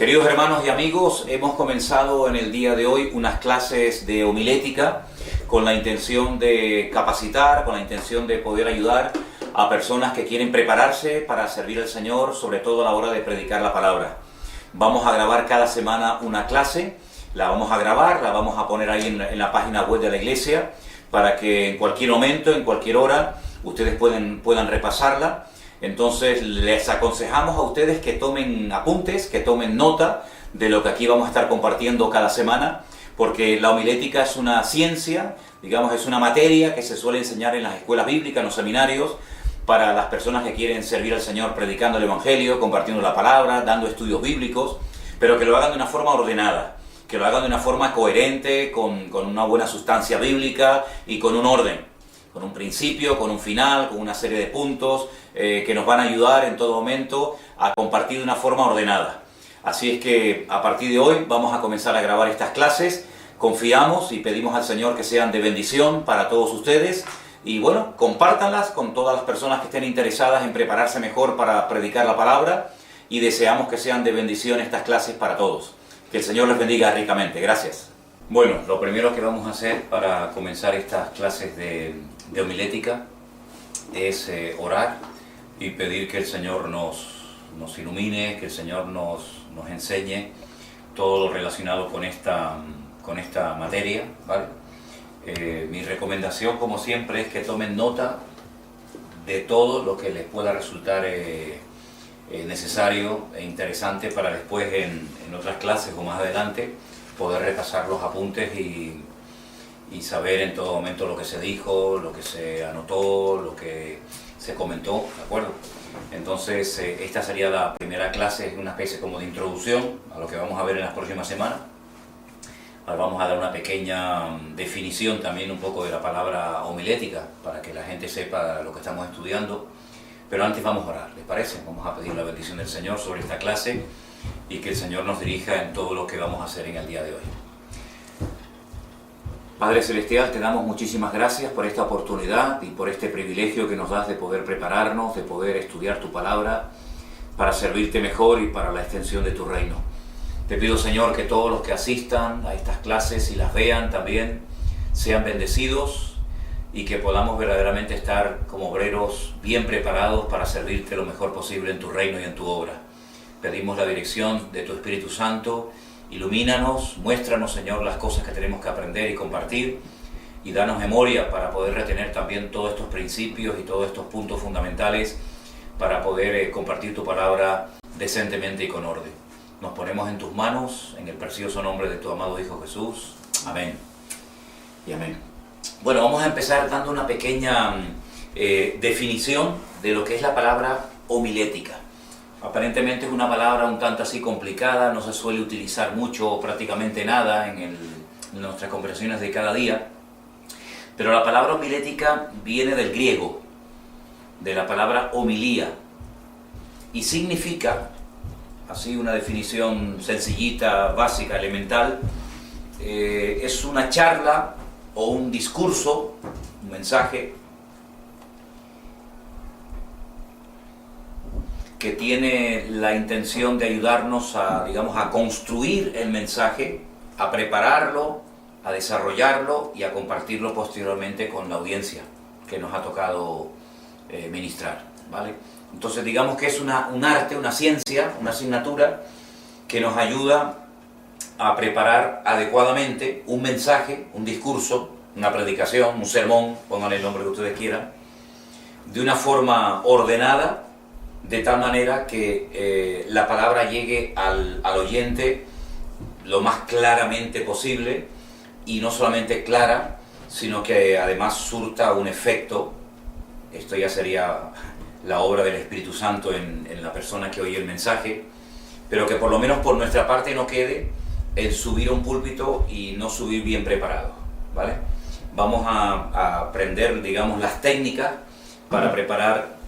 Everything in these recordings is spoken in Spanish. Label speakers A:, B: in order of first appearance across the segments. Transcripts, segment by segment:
A: Queridos hermanos y amigos, hemos comenzado en el día de hoy unas clases de homilética con la intención de capacitar, con la intención de poder ayudar a personas que quieren prepararse para servir al Señor, sobre todo a la hora de predicar la palabra. Vamos a grabar cada semana una clase, la vamos a grabar, la vamos a poner ahí en la página web de la iglesia para que en cualquier momento, en cualquier hora, ustedes puedan repasarla. Entonces les aconsejamos a ustedes que tomen apuntes, que tomen nota de lo que aquí vamos a estar compartiendo cada semana, porque la homilética es una ciencia, digamos, es una materia que se suele enseñar en las escuelas bíblicas, en los seminarios, para las personas que quieren servir al Señor predicando el Evangelio, compartiendo la palabra, dando estudios bíblicos, pero que lo hagan de una forma ordenada, que lo hagan de una forma coherente, con una buena sustancia bíblica y con un orden, con un principio, con un final, con una serie de puntos que nos van a ayudar en todo momento a compartir de una forma ordenada. Así es que a partir de hoy vamos a comenzar a grabar estas clases. Confiamos y pedimos al Señor que sean de bendición para todos ustedes. Y bueno, compártanlas con todas las personas que estén interesadas en prepararse mejor para predicar la palabra. Y deseamos que sean de bendición estas clases para todos. Que el Señor les bendiga ricamente. Gracias. Bueno, lo primero que vamos a hacer para comenzar estas clases de homilética es orar y pedir que el Señor nos ilumine, que el Señor nos enseñe todo lo relacionado con esta materia, ¿vale? Mi recomendación, como siempre, es que tomen nota de todo lo que les pueda resultar necesario e interesante para después en otras clases o más adelante poder repasar los apuntes y saber en todo momento lo que se dijo, lo que se anotó, lo que se comentó, ¿de acuerdo? Entonces, esta sería la primera clase, una especie como de introducción a lo que vamos a ver en las próximas semanas. Ahora vamos a dar una pequeña definición también un poco de la palabra homilética, para que la gente sepa lo que estamos estudiando. Pero antes vamos a orar, ¿les parece? Vamos a pedir la bendición del Señor sobre esta clase y que el Señor nos dirija en todo lo que vamos a hacer en el día de hoy. Padre Celestial, te damos muchísimas gracias por esta oportunidad y por este privilegio que nos das de poder prepararnos, de poder estudiar tu palabra para servirte mejor y para la extensión de tu reino. Te pido, Señor, que todos los que asistan a estas clases y las vean también sean bendecidos y que podamos verdaderamente estar como obreros bien preparados para servirte lo mejor posible en tu reino y en tu obra. Pedimos la dirección de tu Espíritu Santo. Ilumínanos, muéstranos, Señor, las cosas que tenemos que aprender y compartir y danos memoria para poder retener también todos estos principios y todos estos puntos fundamentales para poder compartir tu palabra decentemente y con orden. Nos ponemos en tus manos, en el precioso nombre de tu amado Hijo Jesús. Amén y amén. Bueno, vamos a empezar dando una pequeña definición de lo que es la palabra homilética. Aparentemente es una palabra un tanto así complicada, no se suele utilizar mucho o prácticamente nada en nuestras conversaciones de cada día. Pero la palabra homilética viene del griego, de la palabra homilía, y significa, así una definición sencillita, básica, elemental, es una charla o un discurso, un mensaje, que tiene la intención de ayudarnos a, digamos, a construir el mensaje, a prepararlo, a desarrollarlo y a compartirlo posteriormente con la audiencia que nos ha tocado ministrar, ¿vale? Entonces digamos que es un arte, una ciencia, una asignatura que nos ayuda a preparar adecuadamente un mensaje, un discurso, una predicación, un sermón, pónganle el nombre que ustedes quieran, de una forma ordenada, de tal manera que la palabra llegue al oyente lo más claramente posible, y no solamente clara, sino que además surta un efecto. Esto ya sería la obra del Espíritu Santo en la persona que oye el mensaje, pero que por lo menos por nuestra parte no quede el subir a un púlpito y no subir bien preparado, ¿vale? Vamos a aprender, digamos, las técnicas para preparar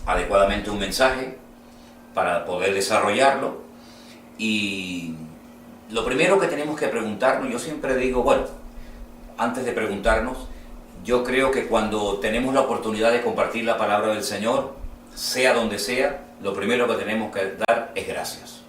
A: adecuadamente un mensaje, para poder desarrollarlo. Y lo primero que tenemos que preguntarnos, yo siempre digo, bueno, antes de preguntarnos, yo creo que cuando tenemos la oportunidad de compartir la palabra del Señor, sea donde sea, lo primero que tenemos que dar es gracias.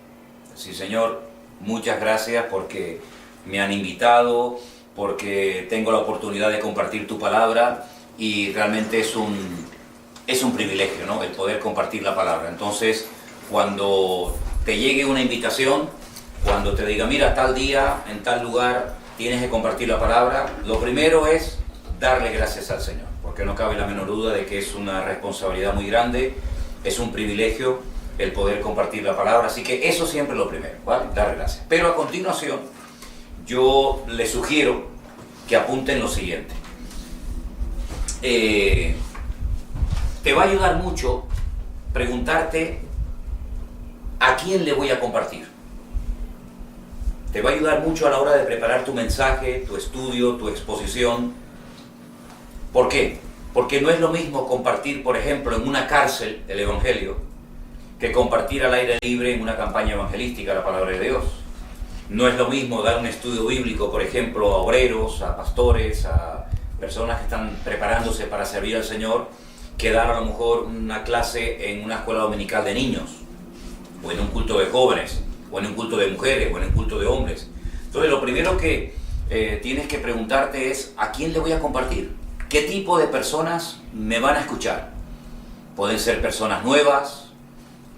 A: Sí, Señor, muchas gracias porque me han invitado, porque tengo la oportunidad de compartir tu palabra y realmente es un privilegio, ¿no?, el poder compartir la palabra. Entonces, cuando te llegue una invitación, cuando te diga, mira, tal día, en tal lugar, tienes que compartir la palabra, lo primero es darle gracias al Señor, porque no cabe la menor duda de que es una responsabilidad muy grande, es un privilegio el poder compartir la palabra, así que eso siempre es lo primero, ¿vale? Dar gracias. Pero a continuación, yo les sugiero que apunten lo siguiente. Te va a ayudar mucho preguntarte a quién le voy a compartir. Te va a ayudar mucho a la hora de preparar tu mensaje, tu estudio, tu exposición. ¿Por qué? Porque no es lo mismo compartir, por ejemplo, en una cárcel el Evangelio, que compartir al aire libre en una campaña evangelística la palabra de Dios. No es lo mismo dar un estudio bíblico, por ejemplo, a obreros, a pastores, a personas que están preparándose para servir al Señor, que dar a lo mejor una clase en una escuela dominical de niños, o en un culto de jóvenes, o en un culto de mujeres, o en un culto de hombres. Entonces, lo primero que tienes que preguntarte es, ¿a quién le voy a compartir? ¿Qué tipo de personas me van a escuchar? Pueden ser personas nuevas,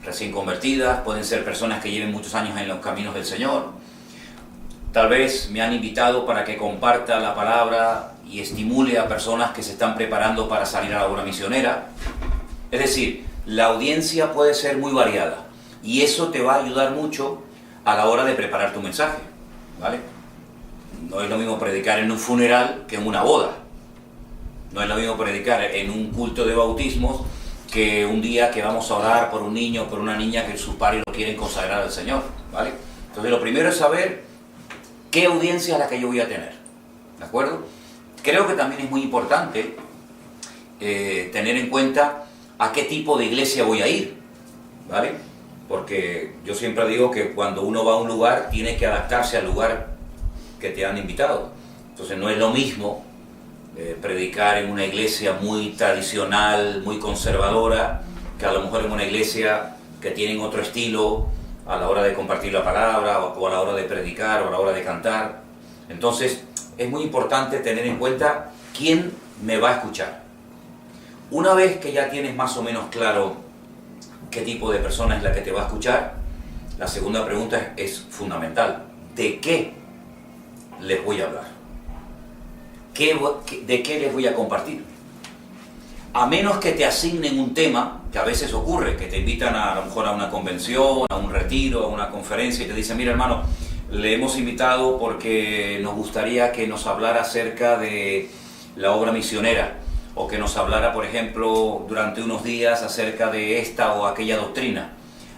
A: recién convertidas, pueden ser personas que lleven muchos años en los caminos del Señor. Tal vez me han invitado para que comparta la palabra y estimule a personas que se están preparando para salir a la obra misionera. Es decir, la audiencia puede ser muy variada y eso te va a ayudar mucho a la hora de preparar tu mensaje, ¿vale? No es lo mismo predicar en un funeral que en una boda. No es lo mismo predicar en un culto de bautismos que un día que vamos a orar por un niño o por una niña que sus padres lo quieren consagrar al Señor, ¿vale? Entonces lo primero es saber qué audiencia es la que yo voy a tener, ¿de acuerdo? Creo que también es muy importante tener en cuenta a qué tipo de iglesia voy a ir, ¿vale? Porque yo siempre digo que cuando uno va a un lugar tiene que adaptarse al lugar que te han invitado. Entonces no es lo mismo predicar en una iglesia muy tradicional, muy conservadora, que a lo mejor en una iglesia que tienen otro estilo a la hora de compartir la palabra o a la hora de predicar o a la hora de cantar. Entonces es muy importante tener en cuenta quién me va a escuchar. Una vez que ya tienes más o menos claro qué tipo de persona es la que te va a escuchar, la segunda pregunta es fundamental. ¿De qué les voy a hablar? ¿De qué les voy a compartir? A menos que te asignen un tema, que a veces ocurre, que te invitan a lo mejor a una convención, a un retiro, a una conferencia y te dicen, mira hermano, le hemos invitado porque nos gustaría que nos hablara acerca de la obra misionera, o que nos hablara, por ejemplo, durante unos días acerca de esta o aquella doctrina.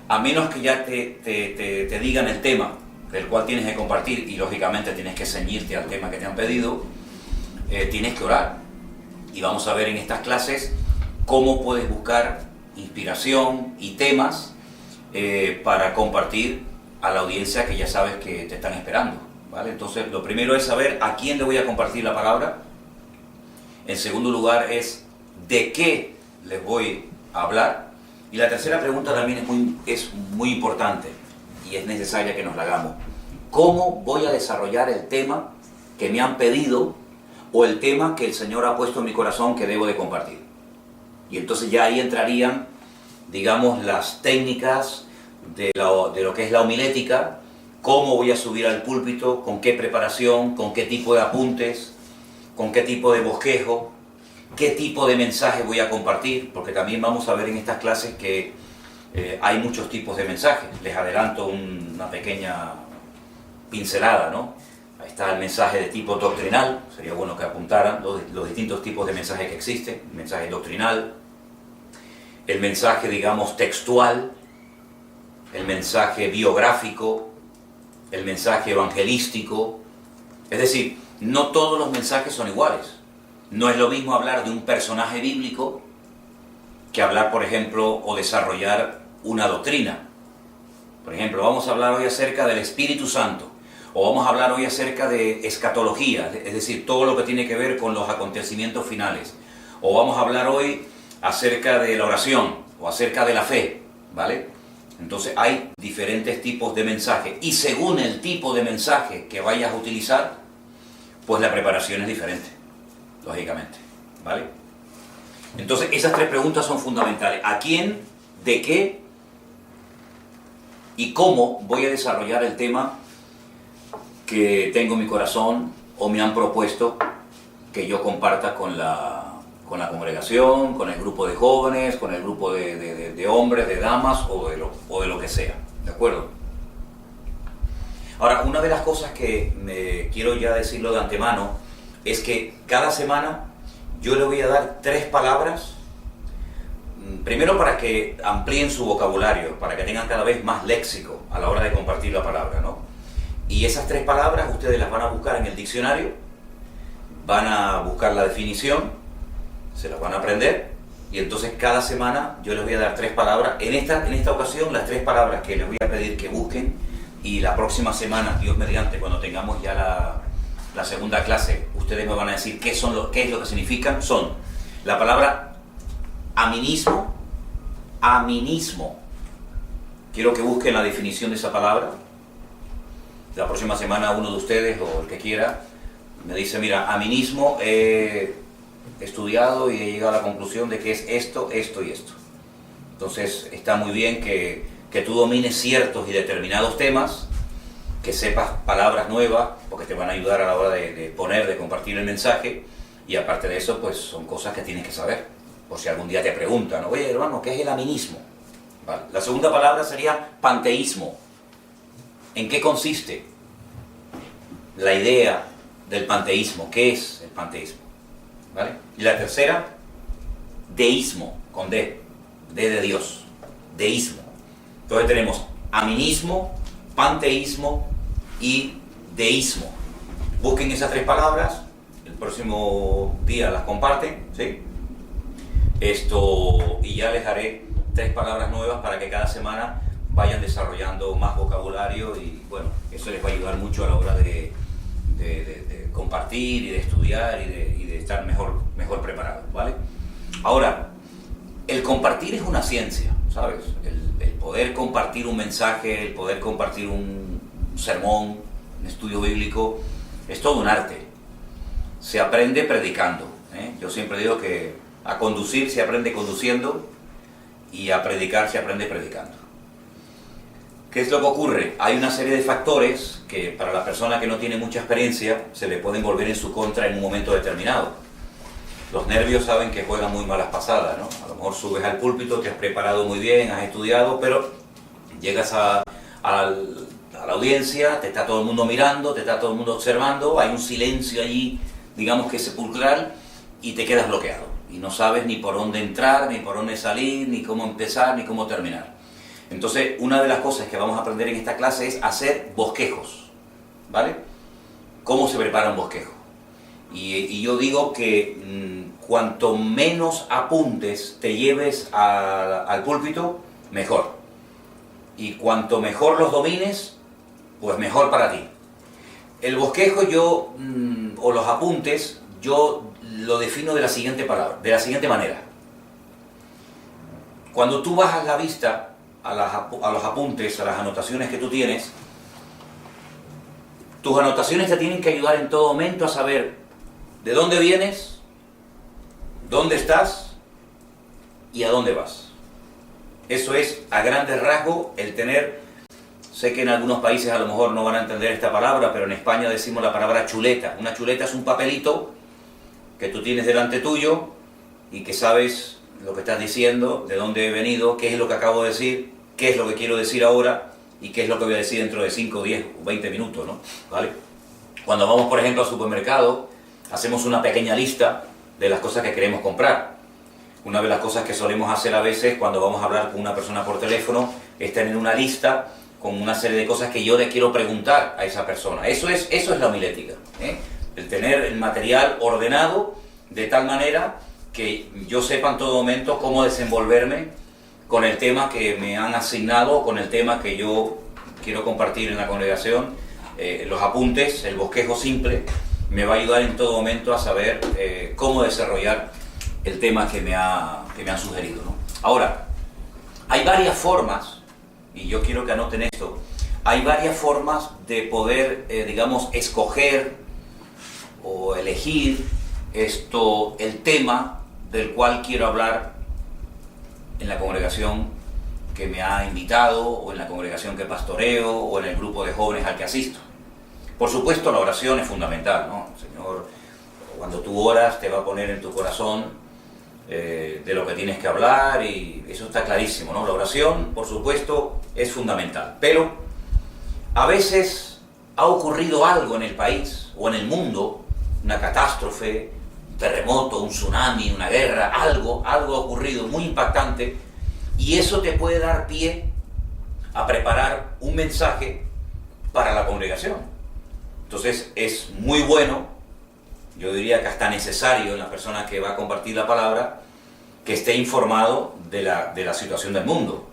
A: A menos que ya te digan el tema del cual tienes que compartir, y lógicamente tienes que ceñirte al tema que te han pedido, tienes que orar. Y vamos a ver en estas clases cómo puedes buscar inspiración y temas para compartir a la audiencia que ya sabes que te están esperando, ¿vale? Entonces, lo primero es saber a quién le voy a compartir la palabra. En segundo lugar es de qué les voy a hablar. Y la tercera pregunta también es muy importante y es necesaria que nos la hagamos. ¿Cómo voy a desarrollar el tema que me han pedido o el tema que el Señor ha puesto en mi corazón que debo de compartir? Y entonces ya ahí entrarían, digamos, las técnicas de lo que es la homilética, cómo voy a subir al púlpito, con qué preparación, con qué tipo de apuntes, con qué tipo de bosquejo, qué tipo de mensaje voy a compartir, porque también vamos a ver en estas clases que hay muchos tipos de mensajes. Les adelanto una pequeña pincelada, ¿no? Ahí está el mensaje de tipo doctrinal, sería bueno que apuntaran los distintos tipos de mensajes que existen. El mensaje doctrinal, el mensaje, digamos, textual, el mensaje biográfico, el mensaje evangelístico. Es decir, no todos los mensajes son iguales. No es lo mismo hablar de un personaje bíblico que hablar, por ejemplo, o desarrollar una doctrina. Por ejemplo, vamos a hablar hoy acerca del Espíritu Santo, o vamos a hablar hoy acerca de escatología, es decir, todo lo que tiene que ver con los acontecimientos finales. O vamos a hablar hoy acerca de la oración, o acerca de la fe, ¿vale? Entonces hay diferentes tipos de mensaje y según el tipo de mensaje que vayas a utilizar, pues la preparación es diferente, lógicamente, ¿vale? Entonces esas tres preguntas son fundamentales. ¿A quién, de qué y cómo voy a desarrollar el tema que tengo en mi corazón o me han propuesto que yo comparta con la congregación, con el grupo de jóvenes, con el grupo de hombres, de damas o de lo que sea, ¿de acuerdo? Ahora, una de las cosas que me quiero ya decirlo de antemano es que cada semana yo le voy a dar 3 palabras, primero para que amplíen su vocabulario, para que tengan cada vez más léxico a la hora de compartir la palabra, ¿no? Y esas 3 palabras ustedes las van a buscar en el diccionario, van a buscar la definición, se las van a aprender y entonces cada semana yo les voy a dar 3 palabras. En esta ocasión las 3 palabras que les voy a pedir que busquen y la próxima semana, Dios mediante, cuando tengamos ya la segunda clase, ustedes me van a decir qué es lo que significan. Son la palabra aminismo. Quiero que busquen la definición de esa palabra. La próxima semana uno de ustedes o el que quiera me dice, mira, aminismo he estudiado y he llegado a la conclusión de que es esto, esto y esto. Entonces está muy bien que tú domines ciertos y determinados temas, que sepas palabras nuevas, porque te van a ayudar a la hora de compartir el mensaje, y aparte de eso, pues son cosas que tienes que saber, por si algún día te preguntan, oye hermano, ¿qué es el aminismo? ¿Vale? La segunda palabra sería panteísmo. ¿En qué consiste la idea del panteísmo? ¿Qué es el panteísmo? ¿Vale? Y la tercera, deísmo, con D de Dios, deísmo. Entonces tenemos aminismo, panteísmo y deísmo. Busquen esas 3 palabras, el próximo día las comparten, ¿sí? Y ya les daré 3 palabras nuevas para que cada semana vayan desarrollando más vocabulario y bueno, eso les va a ayudar mucho a la hora de compartir y de estudiar y de estar mejor preparados, ¿vale? Ahora, el compartir es una ciencia, ¿sabes? El poder compartir un mensaje, el poder compartir un sermón, un estudio bíblico, es todo un arte. Se aprende predicando, ¿eh? Yo siempre digo que a conducir se aprende conduciendo y a predicar se aprende predicando. ¿Qué es lo que ocurre? Hay una serie de factores que para la persona que no tiene mucha experiencia se le pueden volver en su contra en un momento determinado. Los nervios saben que juegan muy malas pasadas, ¿no? A lo mejor subes al púlpito, te has preparado muy bien, has estudiado, pero llegas a la audiencia, te está todo el mundo mirando, te está todo el mundo observando, hay un silencio allí, digamos que sepulcral, y te quedas bloqueado. Y no sabes ni por dónde entrar, ni por dónde salir, ni cómo empezar, ni cómo terminar. Entonces, una de las cosas que vamos a aprender en esta clase es hacer bosquejos, ¿vale? ¿Cómo se prepara un bosquejo? Y yo digo que cuanto menos apuntes te lleves al púlpito, mejor. Y cuanto mejor los domines, pues mejor para ti. El bosquejo o los apuntes, yo lo defino de la siguiente manera. Cuando tú bajas la vista a los apuntes, a las anotaciones que tú tienes, tus anotaciones te tienen que ayudar en todo momento a saber de dónde vienes, dónde estás y a dónde vas. Eso es a grandes rasgos el tener, sé que en algunos países a lo mejor no van a entender esta palabra, pero en España decimos la palabra chuleta. Una chuleta es un papelito que tú tienes delante tuyo y que sabes lo que estás diciendo, de dónde he venido, qué es lo que acabo de decir, qué es lo que quiero decir ahora y qué es lo que voy a decir dentro de 5, 10 o 20 minutos, ¿no? ¿Vale? Cuando vamos, por ejemplo, al supermercado, hacemos una pequeña lista de las cosas que queremos comprar. Una de las cosas que solemos hacer a veces cuando vamos a hablar con una persona por teléfono es tener una lista con una serie de cosas que yo le quiero preguntar a esa persona. Eso es la homilética, ¿eh? El tener el material ordenado de tal manera que yo sepa en todo momento cómo desenvolverme con el tema que me han asignado, con el tema que yo quiero compartir en la congregación. Los apuntes, el bosquejo simple, me va a ayudar en todo momento a saber cómo desarrollar el tema que me han sugerido, ¿no? Ahora, hay varias formas y yo quiero que anoten esto, hay varias formas de poder, digamos, escoger o elegir el tema del cual quiero hablar en la congregación que me ha invitado, o en la congregación que pastoreo, o en el grupo de jóvenes al que asisto. Por supuesto, la oración es fundamental, ¿no? El Señor, cuando tú oras, te va a poner en tu corazón de lo que tienes que hablar, y eso está clarísimo, ¿no? La oración, por supuesto, es fundamental. Pero a veces ha ocurrido algo en el país o en el mundo, una catástrofe, un terremoto, un tsunami, una guerra, algo ha ocurrido muy impactante, y eso te puede dar pie a preparar un mensaje para la congregación. Entonces es muy bueno, yo diría que hasta necesario en la persona que va a compartir la palabra, que esté informado de la situación del mundo.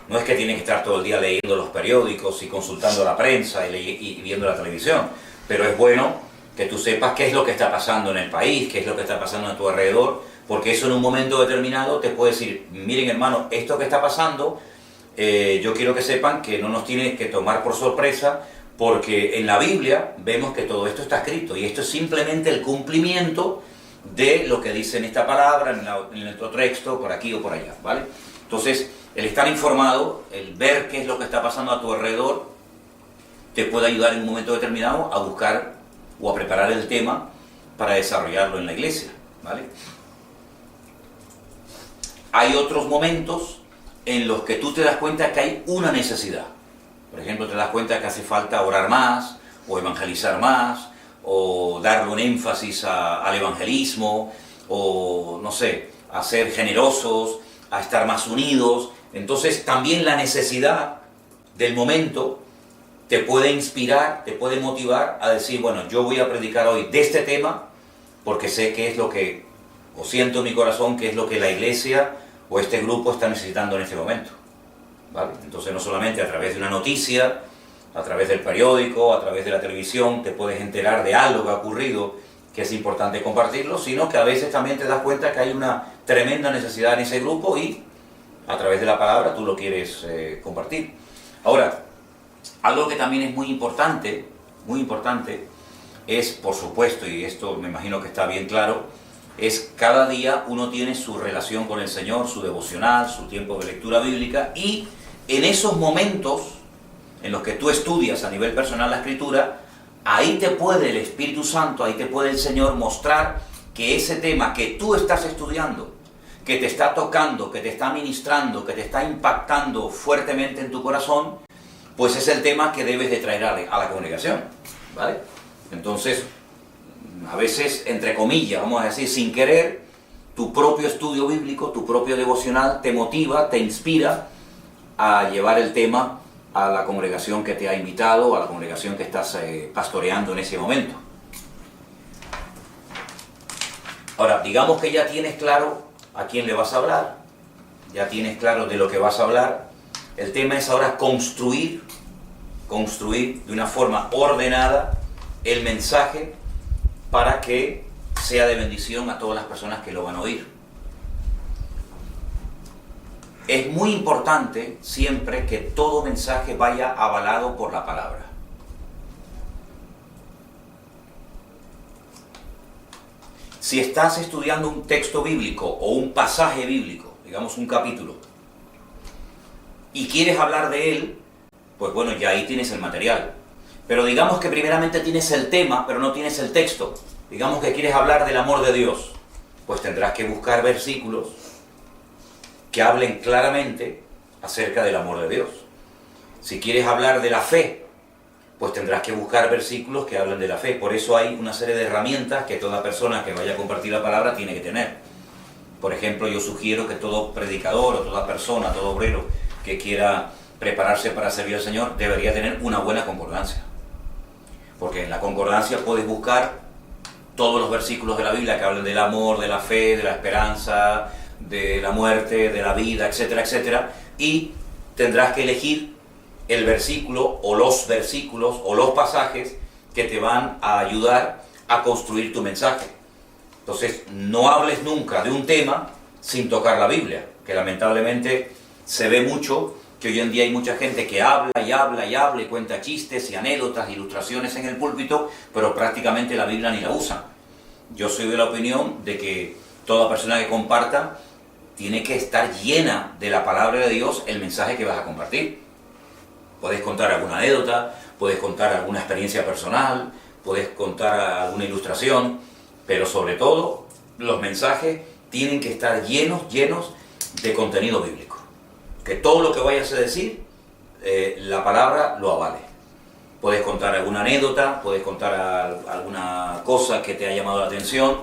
A: No es que tiene que estar todo el día leyendo los periódicos y consultando la prensa y viendo la televisión, pero es bueno que tú sepas qué es lo que está pasando en el país, qué es lo que está pasando a tu alrededor, porque eso en un momento determinado te puede decir, miren hermano, esto que está pasando, yo quiero que sepan que no nos tiene que tomar por sorpresa, porque en la Biblia vemos que todo esto está escrito, y esto es simplemente el cumplimiento de lo que dice en esta palabra, en el otro texto, por aquí o por allá, ¿vale? Entonces, el estar informado, el ver qué es lo que está pasando a tu alrededor, te puede ayudar en un momento determinado a buscar o a preparar el tema para desarrollarlo en la iglesia, ¿vale? Hay otros momentos en los que tú te das cuenta que hay una necesidad. Por ejemplo, te das cuenta que hace falta orar más, o evangelizar más, o darle un énfasis al evangelismo, o no sé, a ser generosos, a estar más unidos. Entonces también la necesidad del momento te puede inspirar, te puede motivar a decir, bueno, yo voy a predicar hoy de este tema, porque sé que es lo que, o siento en mi corazón que es lo que la iglesia o este grupo está necesitando en este momento, ¿vale? Entonces no solamente a través de una noticia, a través del periódico, a través de la televisión, te puedes enterar de algo que ha ocurrido que es importante compartirlo, sino que a veces también te das cuenta que hay una tremenda necesidad en ese grupo y a través de la palabra tú lo quieres compartir. Ahora, algo que también es muy importante, es, por supuesto, y esto me imagino que está bien claro, es cada día uno tiene su relación con el Señor, su devocional, su tiempo de lectura bíblica, y en esos momentos en los que tú estudias a nivel personal la Escritura, ahí te puede el Espíritu Santo, ahí te puede el Señor mostrar que ese tema que tú estás estudiando, que te está tocando, que te está ministrando, que te está impactando fuertemente en tu corazón, pues es el tema que debes de traer a la congregación, ¿vale? Entonces, a veces, entre comillas, vamos a decir, sin querer, tu propio estudio bíblico, tu propio devocional te motiva, te inspira a llevar el tema a la congregación que te ha invitado, a la congregación que estás pastoreando en ese momento. Ahora, digamos que ya tienes claro a quién le vas a hablar, ya tienes claro de lo que vas a hablar. El tema es ahora construir de una forma ordenada el mensaje para que sea de bendición a todas las personas que lo van a oír. Es muy importante siempre que todo mensaje vaya avalado por la palabra. Si estás estudiando un texto bíblico o un pasaje bíblico, digamos un capítulo, y quieres hablar de él, pues bueno, ya ahí tienes el material. Pero digamos que primeramente tienes el tema, pero no tienes el texto. Digamos que quieres hablar del amor de Dios, pues tendrás que buscar versículos que hablen claramente acerca del amor de Dios. Si quieres hablar de la fe, pues tendrás que buscar versículos que hablen de la fe. Por eso hay una serie de herramientas que toda persona que vaya a compartir la palabra tiene que tener. Por ejemplo, yo sugiero que todo predicador o toda persona, todo obrero que quiera prepararse para servir al Señor debería tener una buena concordancia. Porque en la concordancia puedes buscar todos los versículos de la Biblia que hablan del amor, de la fe, de la esperanza, de la muerte, de la vida, etcétera, etcétera, y tendrás que elegir el versículo o los versículos o los pasajes que te van a ayudar a construir tu mensaje. Entonces, no hables nunca de un tema sin tocar la Biblia, que lamentablemente se ve mucho que hoy en día hay mucha gente que habla y habla y habla y cuenta chistes y anécdotas, ilustraciones en el púlpito, pero prácticamente la Biblia ni la usan. Yo soy de la opinión de que toda persona que comparta tiene que estar llena de la palabra de Dios el mensaje que vas a compartir. Puedes contar alguna anécdota, puedes contar alguna experiencia personal, puedes contar alguna ilustración, pero sobre todo los mensajes tienen que estar llenos de contenido bíblico. Que todo lo que vayas a decir, la palabra lo avale. Puedes contar alguna anécdota, puedes contar alguna cosa que te ha llamado la atención,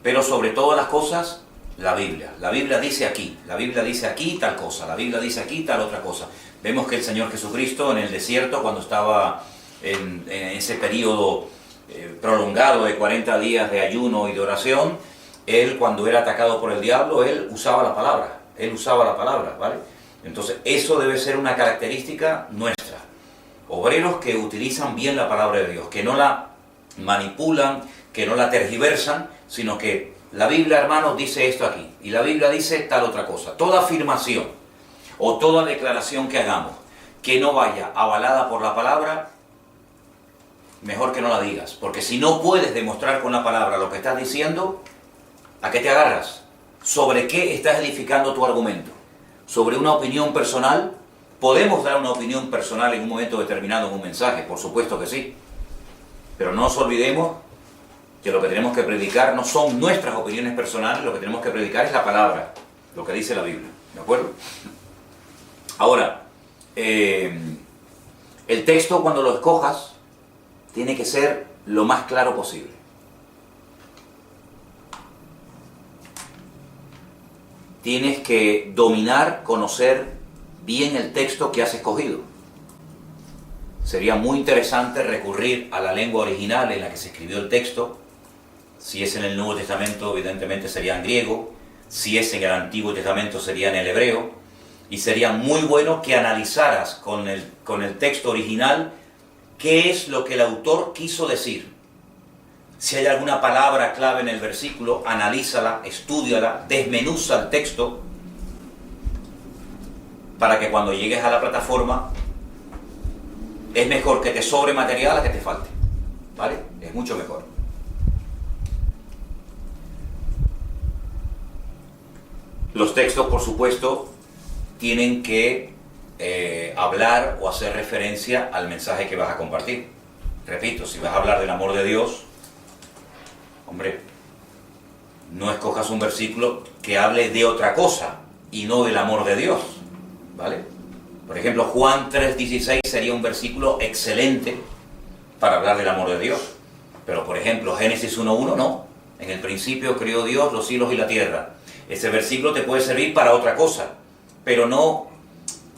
A: pero sobre todas las cosas, la Biblia. La Biblia dice aquí tal cosa, la Biblia dice aquí tal otra cosa. Vemos que el Señor Jesucristo en el desierto, cuando estaba en ese periodo prolongado de 40 días de ayuno y de oración, Él, cuando era atacado por el diablo, Él usaba la palabra, ¿vale? Entonces, eso debe ser una característica nuestra. Obreros que utilizan bien la palabra de Dios, que no la manipulan, que no la tergiversan, sino que la Biblia, hermanos, dice esto aquí, y la Biblia dice tal otra cosa. Toda afirmación o toda declaración que hagamos que no vaya avalada por la palabra, mejor que no la digas, porque si no puedes demostrar con la palabra lo que estás diciendo, ¿a qué te agarras? ¿Sobre qué estás edificando tu argumento? ¿Sobre una opinión personal? ¿Podemos dar una opinión personal en un momento determinado en un mensaje? Por supuesto que sí. Pero no nos olvidemos que lo que tenemos que predicar no son nuestras opiniones personales, lo que tenemos que predicar es la palabra, lo que dice la Biblia. ¿De acuerdo? Ahora, el texto cuando lo escojas tiene que ser lo más claro posible. Tienes que dominar, conocer bien el texto que has escogido. Sería muy interesante recurrir a la lengua original en la que se escribió el texto. Si es en el Nuevo Testamento, evidentemente sería en griego. Si es en el Antiguo Testamento, sería en el hebreo. Y sería muy bueno que analizaras con el texto original qué es lo que el autor quiso decir. Si hay alguna palabra clave en el versículo, analízala, estúdiala, desmenuza el texto, para que cuando llegues a la plataforma, es mejor que te sobre material a que te falte, ¿vale? Es mucho mejor. Los textos, por supuesto, tienen que hablar o hacer referencia al mensaje que vas a compartir. Repito, si vas a hablar del amor de Dios, hombre, no escojas un versículo que hable de otra cosa y no del amor de Dios, ¿vale? Por ejemplo, Juan 3:16 sería un versículo excelente para hablar del amor de Dios. Pero, por ejemplo, Génesis 1:1 no. En el principio creó Dios los cielos y la tierra. Ese versículo te puede servir para otra cosa, pero no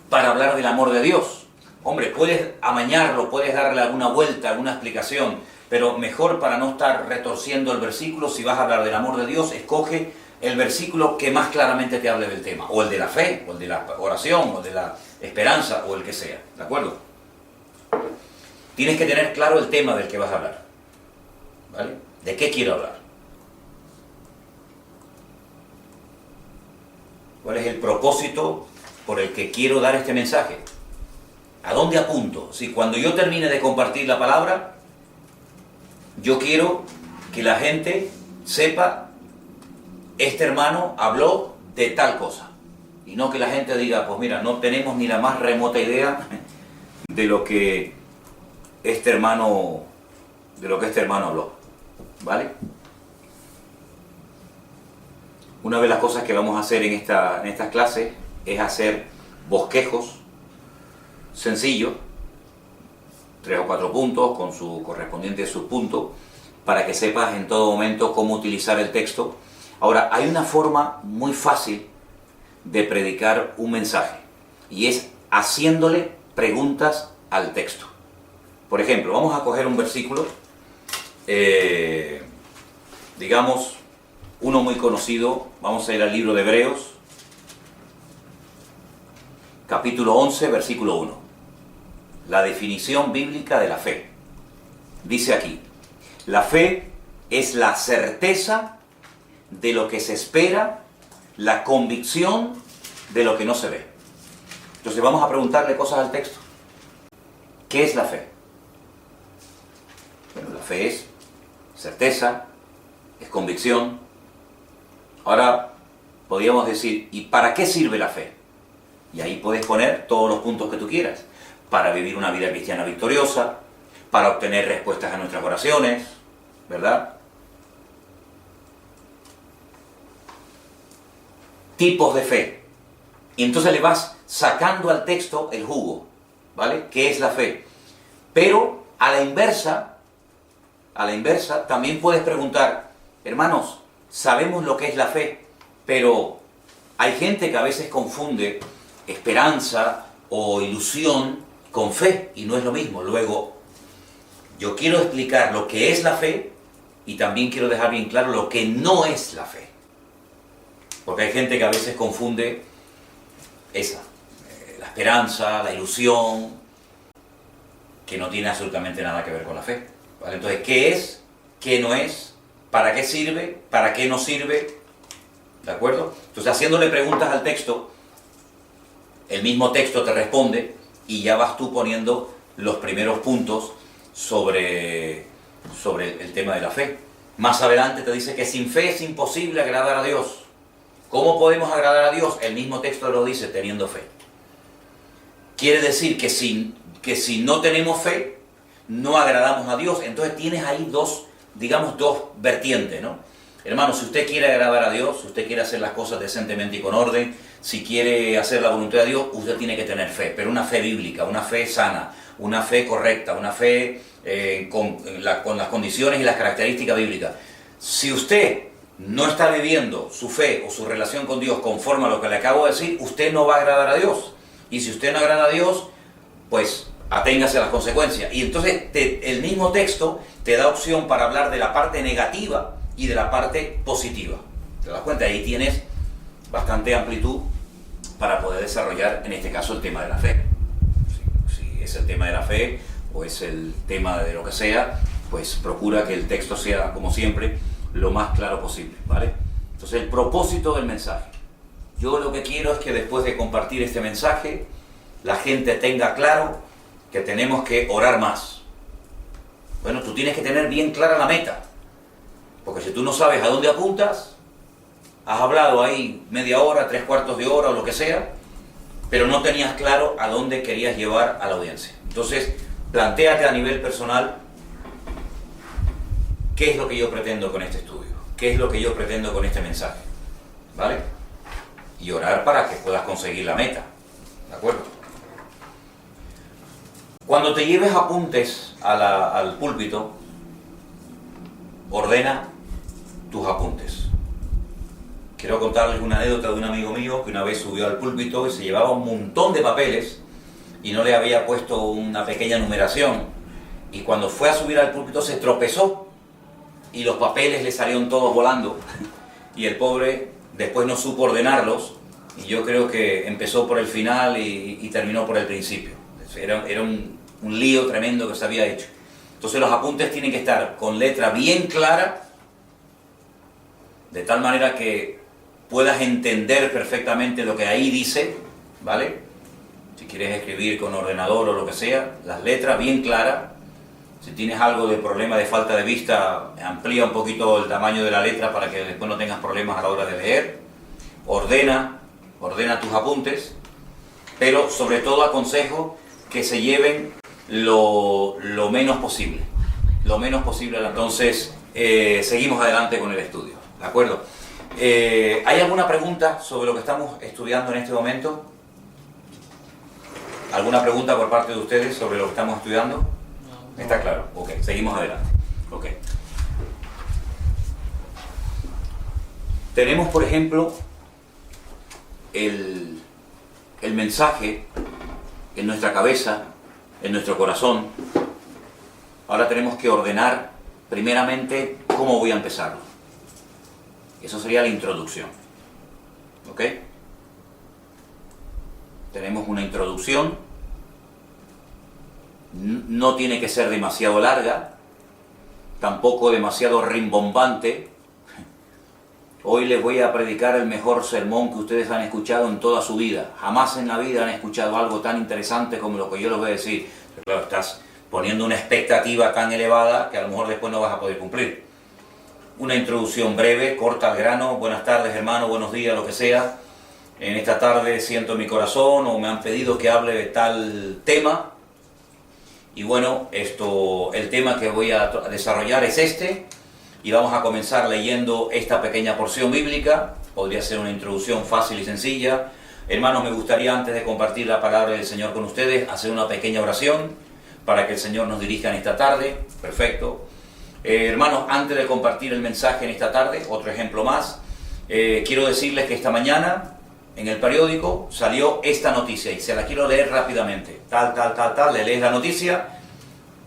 A: para hablar del amor de Dios. Hombre, puedes amañarlo, puedes darle alguna vuelta, alguna explicación, pero mejor, para no estar retorciendo el versículo, si vas a hablar del amor de Dios, escoge el versículo que más claramente te hable del tema, o el de la fe, o el de la oración, o el de la esperanza, o el que sea, ¿de acuerdo? Tienes que tener claro el tema del que vas a hablar, ¿vale? ¿De qué quiero hablar? ¿Cuál es el propósito por el que quiero dar este mensaje? ¿A dónde apunto? Si cuando yo termine de compartir la palabra, yo quiero que la gente sepa, este hermano habló de tal cosa. Y no que la gente diga, pues mira, no tenemos ni la más remota idea de lo que este hermano habló. ¿Vale? Una de las cosas que vamos a hacer en estas clases es hacer bosquejos sencillos, 3 o 4 puntos con su correspondiente subpunto, para que sepas en todo momento cómo utilizar el texto. Ahora, hay una forma muy fácil de predicar un mensaje, y es haciéndole preguntas al texto. Por ejemplo, vamos a coger un versículo, digamos, uno muy conocido. Vamos a ir al libro de Hebreos, capítulo 11, versículo 1. La definición bíblica de la fe. Dice aquí: la fe es la certeza de lo que se espera, la convicción de lo que no se ve. Entonces vamos a preguntarle cosas al texto. ¿Qué es la fe? Bueno, la fe es certeza, es convicción. Ahora podríamos decir, ¿y para qué sirve la fe? Y ahí puedes poner todos los puntos que tú quieras. Para vivir una vida cristiana victoriosa, para obtener respuestas a nuestras oraciones, ¿verdad? Tipos de fe. Y entonces le vas sacando al texto el jugo, ¿vale? ¿Qué es la fe? Pero a la inversa, también puedes preguntar, hermanos, sabemos lo que es la fe, pero hay gente que a veces confunde esperanza o ilusión con fe, y no es lo mismo. Luego, yo quiero explicar lo que es la fe, y también quiero dejar bien claro lo que no es la fe. Porque hay gente que a veces confunde la esperanza, la ilusión, que no tiene absolutamente nada que ver con la fe, ¿vale? Entonces, ¿qué es? ¿Qué no es? ¿Para qué sirve? ¿Para qué no sirve? ¿De acuerdo? Entonces, haciéndole preguntas al texto, el mismo texto te responde y ya vas tú poniendo los primeros puntos sobre el tema de la fe. Más adelante te dice que sin fe es imposible agradar a Dios. ¿Cómo podemos agradar a Dios? El mismo texto lo dice, teniendo fe. Quiere decir que si no tenemos fe, no agradamos a Dios. Entonces tienes ahí dos vertientes, ¿no? Hermano, si usted quiere agradar a Dios, si usted quiere hacer las cosas decentemente y con orden, si quiere hacer la voluntad de Dios, usted tiene que tener fe, pero una fe bíblica, una fe sana, una fe correcta, una fe con las condiciones y las características bíblicas. Si usted no está viviendo su fe o su relación con Dios conforme a lo que le acabo de decir, usted no va a agradar a Dios. Y si usted no agrada a Dios, pues aténgase a las consecuencias. Y entonces el mismo texto te da opción para hablar de la parte negativa y de la parte positiva. ¿Te das cuenta? Ahí tienes bastante amplitud para poder desarrollar, en este caso, el tema de la fe. Si es el tema de la fe o es el tema de lo que sea, pues procura que el texto sea, como siempre, lo más claro posible, ¿vale? Entonces, el propósito del mensaje. Yo lo que quiero es que después de compartir este mensaje, la gente tenga claro que tenemos que orar más. Bueno, tú tienes que tener bien clara la meta, porque si tú no sabes a dónde apuntas, has hablado ahí media hora, 3/4 de hora o lo que sea, pero no tenías claro a dónde querías llevar a la audiencia. Entonces, plantéate a nivel personal, ¿qué es lo que yo pretendo con este estudio? ¿Qué es lo que yo pretendo con este mensaje? ¿Vale? Y orar para que puedas conseguir la meta. ¿De acuerdo? Cuando te lleves apuntes al púlpito, ordena tus apuntes. Quiero contarles una anécdota de un amigo mío que una vez subió al púlpito y se llevaba un montón de papeles y no le había puesto una pequeña numeración. Y cuando fue a subir al púlpito se tropezó y los papeles le salieron todos volando. Y el pobre después no supo ordenarlos y yo creo que empezó por el final y terminó por el principio. Era un lío tremendo que se había hecho. Entonces los apuntes tienen que estar con letra bien clara, de tal manera que puedas entender perfectamente lo que ahí dice, ¿vale? Si quieres escribir con ordenador o lo que sea, las letras bien claras. Si tienes algo de problema de falta de vista, amplía un poquito el tamaño de la letra para que después no tengas problemas a la hora de leer. Ordena tus apuntes, pero sobre todo aconsejo que se lleven lo menos posible. Lo menos posible. Entonces, seguimos adelante con el estudio. ¿De acuerdo? ¿Hay alguna pregunta sobre lo que estamos estudiando en este momento? ¿Alguna pregunta por parte de ustedes sobre lo que estamos estudiando? No. ¿Está claro? Ok, seguimos adelante. Ok. Tenemos, por ejemplo, el mensaje en nuestra cabeza, en nuestro corazón. Ahora tenemos que ordenar primeramente cómo voy a empezarlo. Eso sería la introducción. ¿Ok? Tenemos una introducción. No tiene que ser demasiado larga, tampoco demasiado rimbombante. Hoy les voy a predicar el mejor sermón que ustedes han escuchado en toda su vida. Jamás en la vida han escuchado algo tan interesante como lo que yo les voy a decir. Pero claro, estás poniendo una expectativa tan elevada que a lo mejor después no vas a poder cumplir. Una introducción breve, corta al grano. Buenas tardes, hermano, buenos días, lo que sea. En esta tarde siento en mi corazón o me han pedido que hable de tal tema. Y bueno, el tema que voy a desarrollar es este. Y vamos a comenzar leyendo esta pequeña porción bíblica. Podría ser una introducción fácil y sencilla. Hermanos, me gustaría antes de compartir la palabra del Señor con ustedes, hacer una pequeña oración para que el Señor nos dirija en esta tarde. Perfecto. Hermanos, antes de compartir el mensaje en esta tarde, otro ejemplo más, quiero decirles que esta mañana en el periódico salió esta noticia y se la quiero leer rápidamente. Le lees la noticia,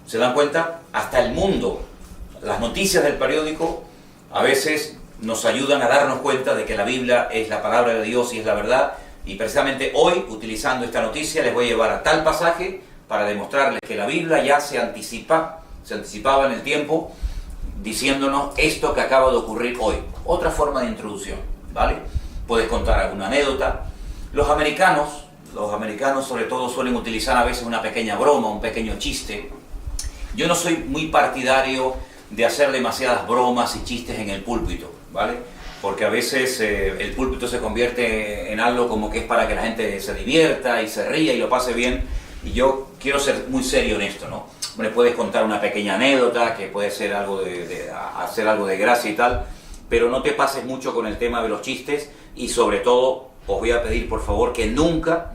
A: ¿se dan cuenta? Hasta el mundo. Las noticias del periódico a veces nos ayudan a darnos cuenta de que la Biblia es la palabra de Dios y es la verdad. Y precisamente hoy, utilizando esta noticia, les voy a llevar a tal pasaje para demostrarles que la Biblia ya se anticipaba en el tiempo, diciéndonos esto que acaba de ocurrir hoy. Otra forma de introducción, ¿vale? Puedes contar alguna anécdota. Los americanos sobre todo suelen utilizar a veces una pequeña broma, un pequeño chiste. Yo no soy muy partidario de hacer demasiadas bromas y chistes en el púlpito, ¿vale? Porque a veces el púlpito se convierte en algo como que es para que la gente se divierta y se ría y lo pase bien, y yo quiero ser muy serio en esto, ¿no? Me puedes contar una pequeña anécdota, que puede ser algo hacer algo de gracia y tal, pero no te pases mucho con el tema de los chistes, y sobre todo os voy a pedir por favor que nunca,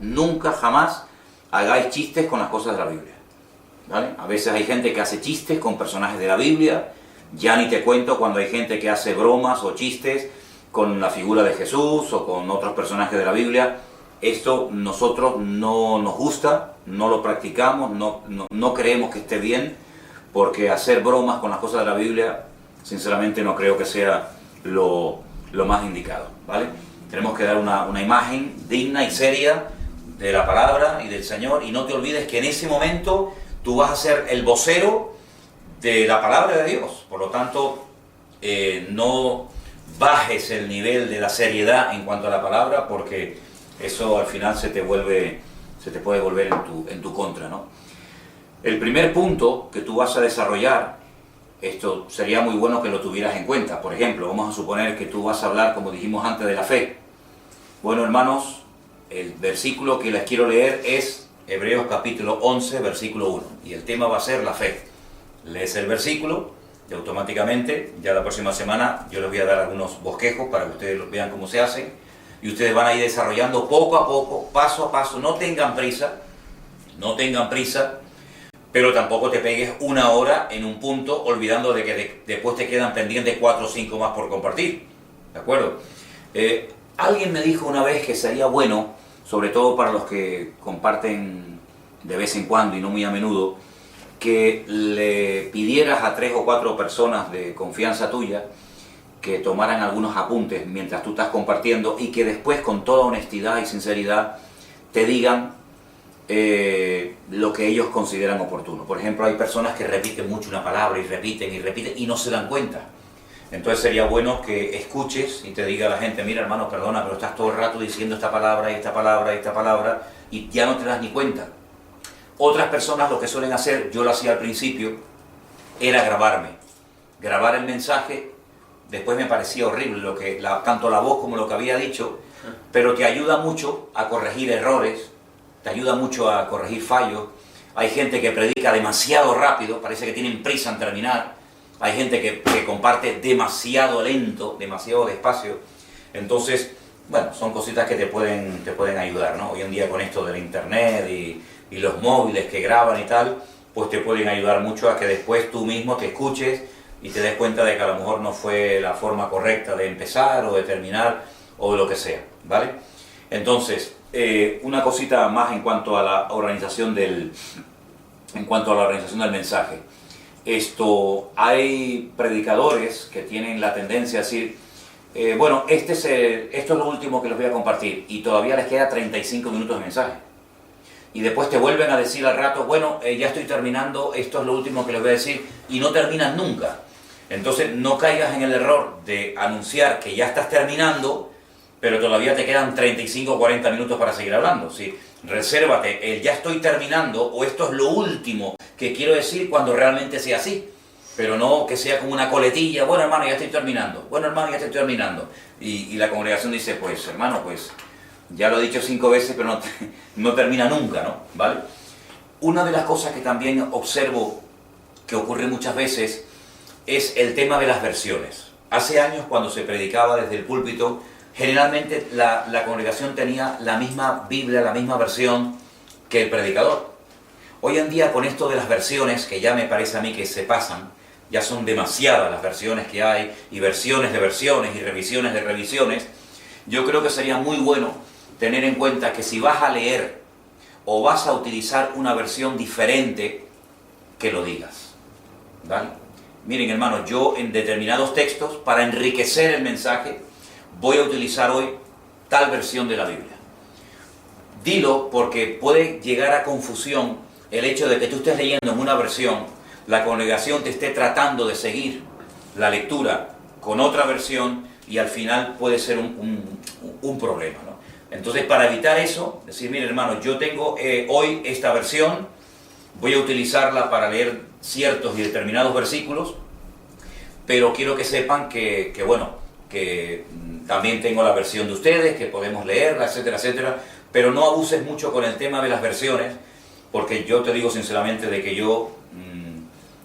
A: jamás hagáis chistes con las cosas de la Biblia. ¿Vale? A veces hay gente que hace chistes con personajes de la Biblia, ya ni te cuento cuando hay gente que hace bromas o chistes con la figura de Jesús o con otros personajes de la Biblia. Esto nosotros no nos gusta, no lo practicamos, no creemos que esté bien, porque hacer bromas con las cosas de la Biblia, sinceramente no creo que sea lo más indicado, ¿vale? Tenemos que dar una imagen digna y seria de la palabra y del Señor, y no te olvides que en ese momento tú vas a ser el vocero de la palabra de Dios. Por lo tanto, no bajes el nivel de la seriedad en cuanto a la palabra, porque eso al final se te puede volver en tu contra, ¿no? El primer punto que tú vas a desarrollar, esto sería muy bueno que lo tuvieras en cuenta. Por ejemplo, vamos a suponer que tú vas a hablar, como dijimos antes, de la fe. Bueno, hermanos, el versículo que les quiero leer es Hebreos capítulo 11, versículo 1, y el tema va a ser la fe. Lees el versículo y automáticamente, ya la próxima semana, yo les voy a dar algunos bosquejos para que ustedes vean cómo se hace, y ustedes van a ir desarrollando poco a poco, paso a paso. No tengan prisa, pero tampoco te pegues una hora en un punto, olvidando de que después te quedan pendientes 4 o 5 más por compartir, ¿de acuerdo? Alguien me dijo una vez que sería bueno, sobre todo para los que comparten de vez en cuando y no muy a menudo, que le pidieras a 3 o 4 personas de confianza tuya que tomaran algunos apuntes mientras tú estás compartiendo, y que después, con toda honestidad y sinceridad, te digan lo que ellos consideran oportuno. Por ejemplo, hay personas que repiten mucho una palabra y repiten y no se dan cuenta. Entonces sería bueno que escuches y te diga a la gente: mira, hermano, perdona, pero estás todo el rato diciendo esta palabra y esta palabra y esta palabra, y ya no te das ni cuenta. Otras personas lo que suelen hacer, yo lo hacía al principio, era grabar el mensaje. Después me parecía horrible tanto la voz como lo que había dicho, pero te ayuda mucho a corregir errores, te ayuda mucho a corregir fallos. Hay gente que predica demasiado rápido, parece que tienen prisa en terminar. Hay gente que comparte demasiado lento, demasiado despacio. Entonces, bueno, son cositas que te pueden ayudar, ¿no? Hoy en día con esto del internet y los móviles que graban y tal, pues te pueden ayudar mucho a que después tú mismo te escuches y te des cuenta de que a lo mejor no fue la forma correcta de empezar o de terminar o de lo que sea, ¿vale? Entonces, una cosita más en cuanto a la organización del mensaje. Hay predicadores que tienen la tendencia a decir, bueno, esto es lo último que les voy a compartir, y todavía les queda 35 minutos de mensaje. Y después te vuelven a decir al rato, bueno, ya estoy terminando, esto es lo último que les voy a decir, y no terminan nunca. Entonces no caigas en el error de anunciar que ya estás terminando, pero todavía te quedan 35 o 40 minutos para seguir hablando. ¿Sí? Resérvate el ya estoy terminando o esto es lo último que quiero decir cuando realmente sea así. Pero no que sea como una coletilla, bueno hermano, ya estoy terminando, bueno hermano, ya estoy terminando. Y la congregación dice, pues hermano, pues ya lo he dicho 5 veces, pero no termina nunca, ¿no? ¿Vale? Una de las cosas que también observo que ocurre muchas veces es el tema de las versiones. Hace años, cuando se predicaba desde el púlpito, generalmente la congregación tenía la misma Biblia, la misma versión que el predicador. Hoy en día, con esto de las versiones, que ya me parece a mí que se pasan, ya son demasiadas las versiones que hay, y versiones de versiones, y revisiones de revisiones, yo creo que sería muy bueno tener en cuenta que si vas a leer o vas a utilizar una versión diferente, que lo digas. ¿Vale? Miren, hermanos, yo en determinados textos, para enriquecer el mensaje, voy a utilizar hoy tal versión de la Biblia. Dilo porque puede llegar a confusión el hecho de que tú estés leyendo en una versión, la congregación te esté tratando de seguir la lectura con otra versión y al final puede ser un problema, ¿no? Entonces, para evitar eso, decir, mire hermano, yo tengo hoy esta versión, voy a utilizarla para leer ciertos y determinados versículos, pero quiero que sepan que también tengo la versión de ustedes, que podemos leerla, etcétera, etcétera, pero no abuses mucho con el tema de las versiones, porque yo te digo sinceramente de que yo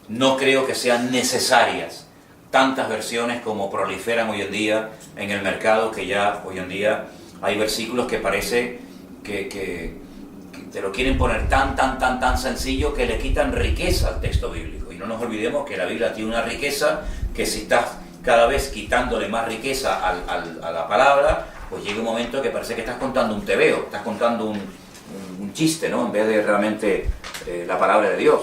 A: no creo que sean necesarias tantas versiones como proliferan hoy en día en el mercado, que ya hoy en día hay versículos que parece que te lo quieren poner tan sencillo que le quitan riqueza al texto bíblico. Y no nos olvidemos que la Biblia tiene una riqueza que si estás cada vez quitándole más riqueza a la palabra, pues llega un momento que parece que estás contando un tebeo, estás contando un chiste, ¿no? En vez de realmente la palabra de Dios.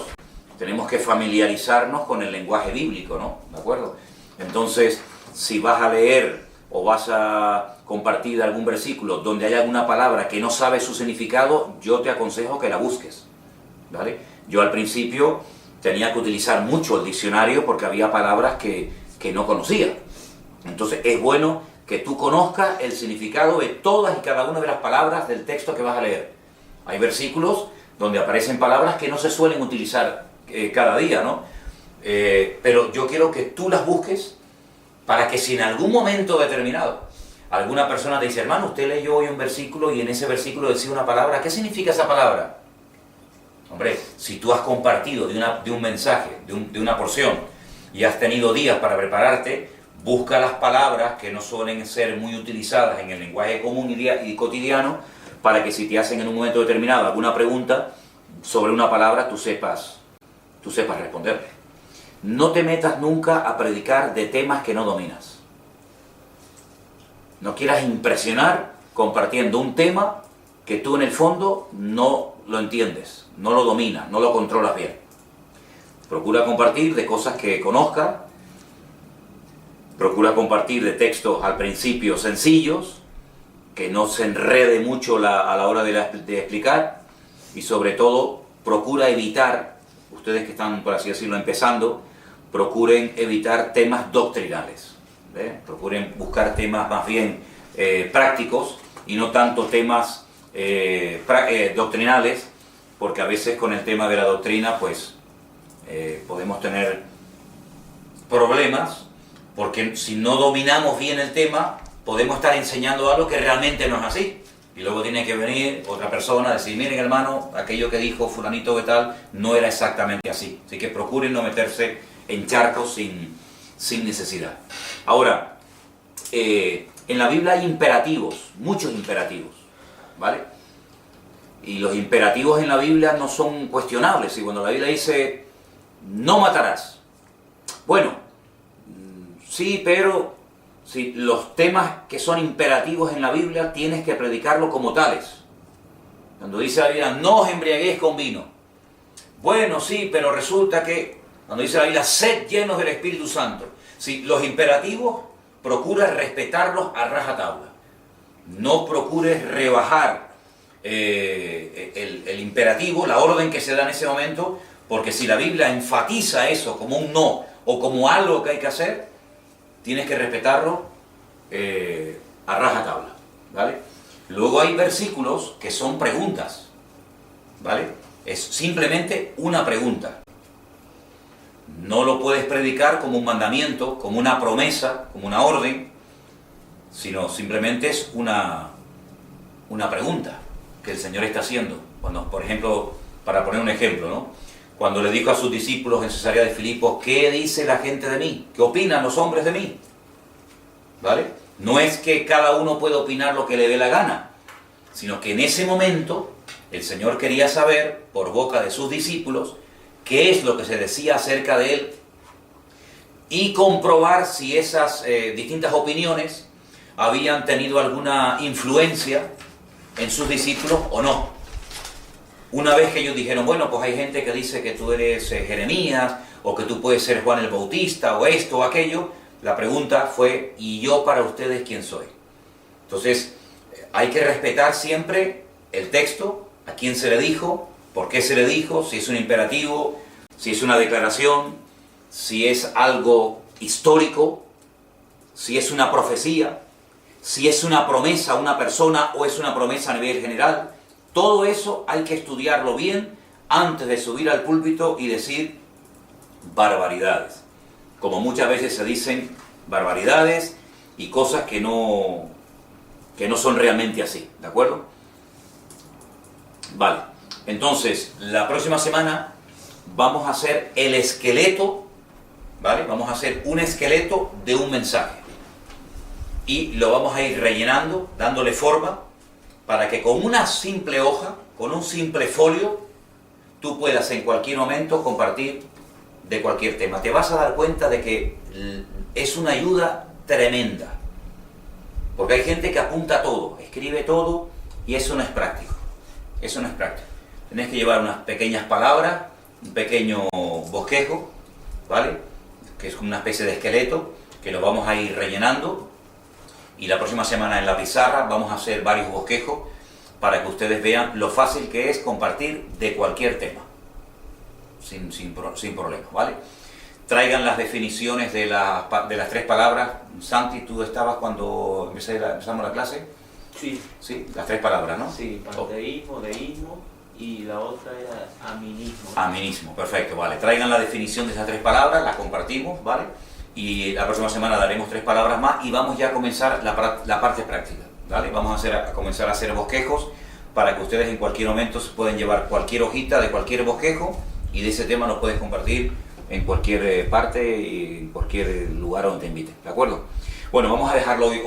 A: Tenemos que familiarizarnos con el lenguaje bíblico, ¿no? ¿De acuerdo? Entonces, si vas a leer o vas a compartir algún versículo donde hay alguna palabra que no sabes su significado, yo te aconsejo que la busques, ¿vale? Yo al principio tenía que utilizar mucho el diccionario porque había palabras que no conocía. Entonces, es bueno que tú conozcas el significado de todas y cada una de las palabras del texto que vas a leer. Hay versículos donde aparecen palabras que no se suelen utilizar cada día, ¿no? Pero yo quiero que tú las busques para que si en algún momento determinado alguna persona te dice, hermano, usted leyó hoy un versículo y en ese versículo decía una palabra, ¿qué significa esa palabra? Hombre, si tú has compartido de un mensaje, de una porción, y has tenido días para prepararte, busca las palabras que no suelen ser muy utilizadas en el lenguaje común y cotidiano, para que si te hacen en un momento determinado alguna pregunta sobre una palabra, tú sepas responder. No te metas nunca a predicar de temas que no dominas. No quieras impresionar compartiendo un tema que tú en el fondo no lo entiendes, no lo dominas, no lo controlas bien. Procura compartir de cosas que conozcas, procura compartir de textos al principio sencillos, que no se enrede mucho a la hora de explicar, y sobre todo procura evitar, ustedes que están, por así decirlo, empezando, procuren evitar temas doctrinales, ¿ve? Procuren buscar temas más bien prácticos y no tanto temas doctrinales, porque a veces con el tema de la doctrina pues podemos tener problemas, porque si no dominamos bien el tema podemos estar enseñando algo que realmente no es así. Y luego tiene que venir otra persona a decir, miren hermano, aquello que dijo fulanito que tal, no era exactamente así. Así que procuren no meterse en charcos sin necesidad. Ahora, en la Biblia hay imperativos, muchos imperativos, ¿vale? Y los imperativos en la Biblia no son cuestionables. Y cuando la Biblia dice, no matarás. Bueno, sí, pero si los temas que son imperativos en la Biblia tienes que predicarlo como tales. Cuando dice la Biblia, no os embriaguéis con vino. Bueno, sí, pero resulta que, cuando dice la Biblia, sed llenos del Espíritu Santo. Si los imperativos, procura respetarlos a rajatabla. No procures rebajar el imperativo, la orden que se da en ese momento, porque si la Biblia enfatiza eso como un no o como algo que hay que hacer, tienes que respetarlo a rajatabla, ¿vale? Luego hay versículos que son preguntas, ¿vale? Es simplemente una pregunta. No lo puedes predicar como un mandamiento, como una promesa, como una orden, sino simplemente es una pregunta que el Señor está haciendo. Cuando, por ejemplo, para poner un ejemplo, ¿no? Cuando le dijo a sus discípulos en Cesarea de Filipos, ¿qué dice la gente de mí? ¿Qué opinan los hombres de mí? ¿Vale? No es que cada uno pueda opinar lo que le dé la gana, sino que en ese momento el Señor quería saber, por boca de sus discípulos, qué es lo que se decía acerca de Él y comprobar si esas distintas opiniones habían tenido alguna influencia en sus discípulos o no. Una vez que ellos dijeron, bueno, pues hay gente que dice que tú eres Jeremías, o que tú puedes ser Juan el Bautista, o esto o aquello, la pregunta fue, ¿y yo para ustedes quién soy? Entonces, hay que respetar siempre el texto, a quién se le dijo, por qué se le dijo, si es un imperativo, si es una declaración, si es algo histórico, si es una profecía, si es una promesa a una persona o es una promesa a nivel general. Todo eso hay que estudiarlo bien antes de subir al púlpito y decir barbaridades. Como muchas veces se dicen barbaridades y cosas que no son realmente así, ¿de acuerdo? Vale, entonces la próxima semana vamos a hacer el esqueleto, ¿vale? Vamos a hacer un esqueleto de un mensaje y lo vamos a ir rellenando, dándole forma, para que con una simple hoja, con un simple folio, tú puedas en cualquier momento compartir de cualquier tema. Te vas a dar cuenta de que es una ayuda tremenda, porque hay gente que apunta todo, escribe todo, y eso no es práctico. Eso no es práctico. Tienes que llevar unas pequeñas palabras, un pequeño bosquejo, ¿vale? Que es como una especie de esqueleto, que lo vamos a ir rellenando. Y la próxima semana en la pizarra vamos a hacer varios bosquejos para que ustedes vean lo fácil que es compartir de cualquier tema, sin problema, ¿vale? Traigan las definiciones de las 3 palabras. Santi, ¿tú estabas cuando empezamos la clase?
B: Sí.
A: Sí, las 3 palabras, ¿no?
B: Sí, panteísmo, deísmo y la otra era aminismo.
A: Aminismo, perfecto, vale. Traigan la definición de esas 3 palabras, las compartimos, ¿vale? Y la próxima semana daremos 3 palabras más y vamos ya a comenzar la parte práctica, ¿vale? Vamos a comenzar a hacer bosquejos para que ustedes en cualquier momento se pueden llevar cualquier hojita de cualquier bosquejo y de ese tema nos puedes compartir en cualquier parte y en cualquier lugar donde te inviten, ¿de acuerdo? Bueno, vamos a dejarlo hoy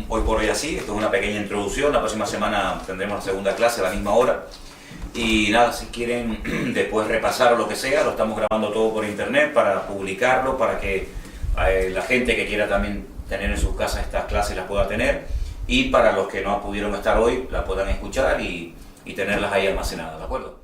A: por hoy así. Esto es una pequeña introducción. La próxima semana tendremos la segunda clase a la misma hora. Y nada, si quieren después repasar o lo que sea, lo estamos grabando todo por internet para publicarlo, para que la gente que quiera también tener en sus casas estas clases las pueda tener, y para los que no pudieron estar hoy, la puedan escuchar y tenerlas ahí almacenadas, ¿de acuerdo?